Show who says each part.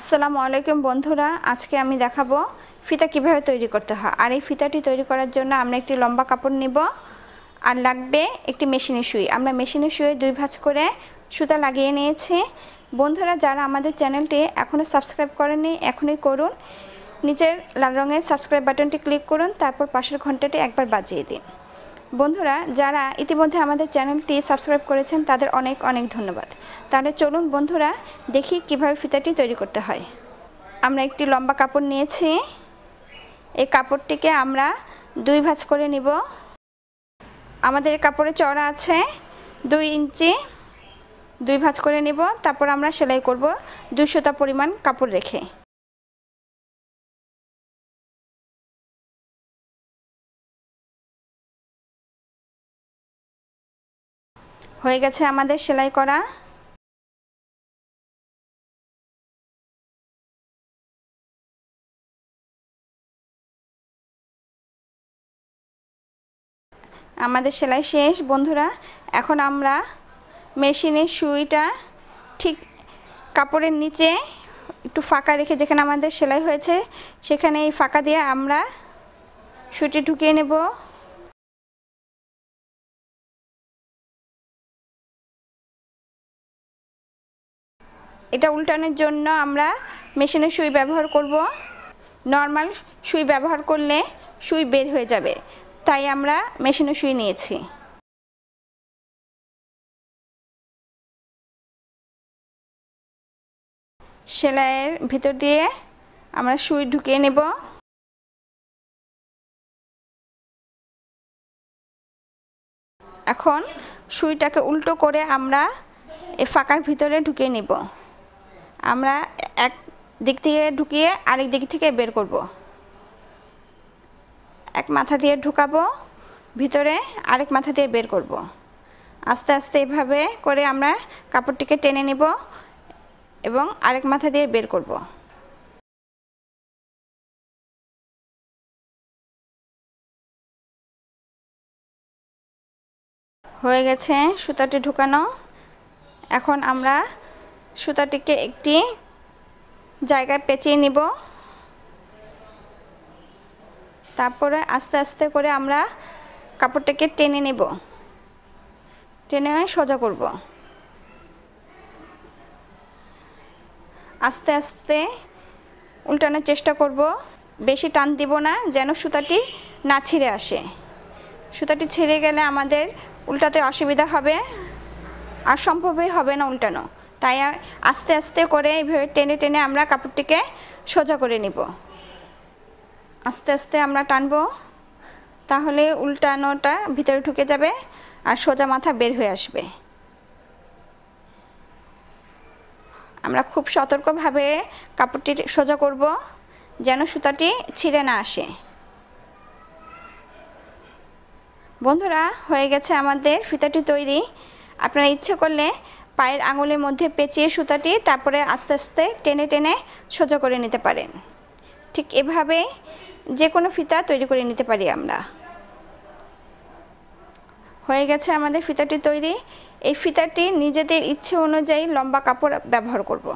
Speaker 1: আসসালামু আলাইকুম বন্ধুরা, আজকে আমি দেখাবো ফিতা কিভাবে তৈরি করতে হয়। আর এই ফিতাটি তৈরি করার জন্য আমরা একটি লম্বা কাপড় নিব আর লাগবে একটি মেশিনের সুই। আমরা মেশিনের সুইয়ে 2 ভাঁজ করে সুতা লাগিয়ে নিয়েছি। বন্ধুরা, যারা আমাদের চ্যানেলটি এখনও সাবস্ক্রাইব করেননি এখনই করুন। নিচের লাল রঙের সাবস্ক্রাইব বাটনটি ক্লিক করুন, তারপর পাশের ঘন্টাটি একবার বাজিয়ে দিন। বন্ধুরা, যারা ইতিমধ্যে আমাদের চ্যানেলটি সাবস্ক্রাইব করেছেন তাদের অনেক অনেক ধন্যবাদ। তাহলে চলুন বন্ধুরা, দেখি কিভাবে ফিতাটি তৈরি করতে হয়। আমরা একটি লম্বা কাপড় নিয়েছি। এই কাপড়টিকে আমরা 2 ভাঁজ করে নিব। আমাদের কাপড়ে চওড়া আছে 2 ইঞ্চি। 2 ভাঁজ করে নিব, তারপর আমরা সেলাই করব 2 সুতা পরিমাণ কাপড় রেখে। হয়ে গেছে আমাদের সেলাই করা। আমাদের সেলাই শেষ বন্ধুরা। এখন আমরা মেশিনের সুইটা ঠিক কাপড়ের নিচে একটু ফাঁকা রেখে, যেখানে আমাদের সেলাই হয়েছে সেখানে এই ফাঁকা দিয়ে আমরা সুইটি ঢুকিয়ে নেব। এটা উল্টানোর জন্য আমরা মেশিনের সুই ব্যবহার করব। নর্মাল সুই ব্যবহার করলে সুই বের হয়ে যাবে, তাই আমরা মেশিনের সুই নিয়েছি। সেলাইয়ের ভিতর দিয়ে আমরা সুই ঢুকিয়ে নেব। এখন সুইটাকে উল্টো করে আমরা এই ফাঁকার ভিতরে ঢুকিয়ে নেব। আমরা এক দিক থেকে ঢুকিয়ে আরেক দিক থেকে বের করব। এক মাথা দিয়ে ঢুকাবো ভিতরে, আরেক মাথা দিয়ে বের করব। আস্তে আস্তে এভাবে করে আমরা কাপড়টিকে টেনে নেব এবং আরেক মাথা দিয়ে বের করব। হয়ে গেছে সুতাটি ঢুকানো। এখন আমরা সুতাটিকে একটি জায়গায় পেঁচিয়ে নিব। তারপরে আস্তে আস্তে করে আমরা কাপড়টাকে টেনে নেব, টেনে সোজা করব। আস্তে আস্তে উল্টানোর চেষ্টা করব, বেশি টান দিব না যেন সুতাটি না ছিঁড়ে আসে। সুতাটি ছিঁড়ে গেলে আমাদের উল্টাতে অসুবিধা হবে আর সম্ভবই হবে না উল্টানো। তাই আস্তে আস্তে করে এইভাবে টেনে টেনে আমরা কাপড়টিকে সোজা করে নিব। আস্তে আস্তে আমরা টানবো, তাহলে উল্টানোটা ভিতরে ঢুকে যাবে আর সোজা মাথা বের হয়ে আসবে। আমরা খুব সতর্কভাবে কাপড়টি সোজা করব যেন সুতাটি ছিঁড়ে না আসে। বন্ধুরা, হয়ে গেছে আমাদের ফিতাটি তৈরি। আপনারা ইচ্ছে করলে পায়ের আঙুলের মধ্যে পেঁচিয়ে সুতাটি তারপরে আস্তে আস্তে টেনে টেনে সোজা করে নিতে পারেন। ঠিক এভাবে যে কোনো ফিতা তৈরি করে নিতে পারি আমরা। হয়ে গেছে আমাদের ফিতাটি তৈরি। এই ফিতাটি নিজেদের ইচ্ছে অনুযায়ী লম্বা কাপড় ব্যবহার করব।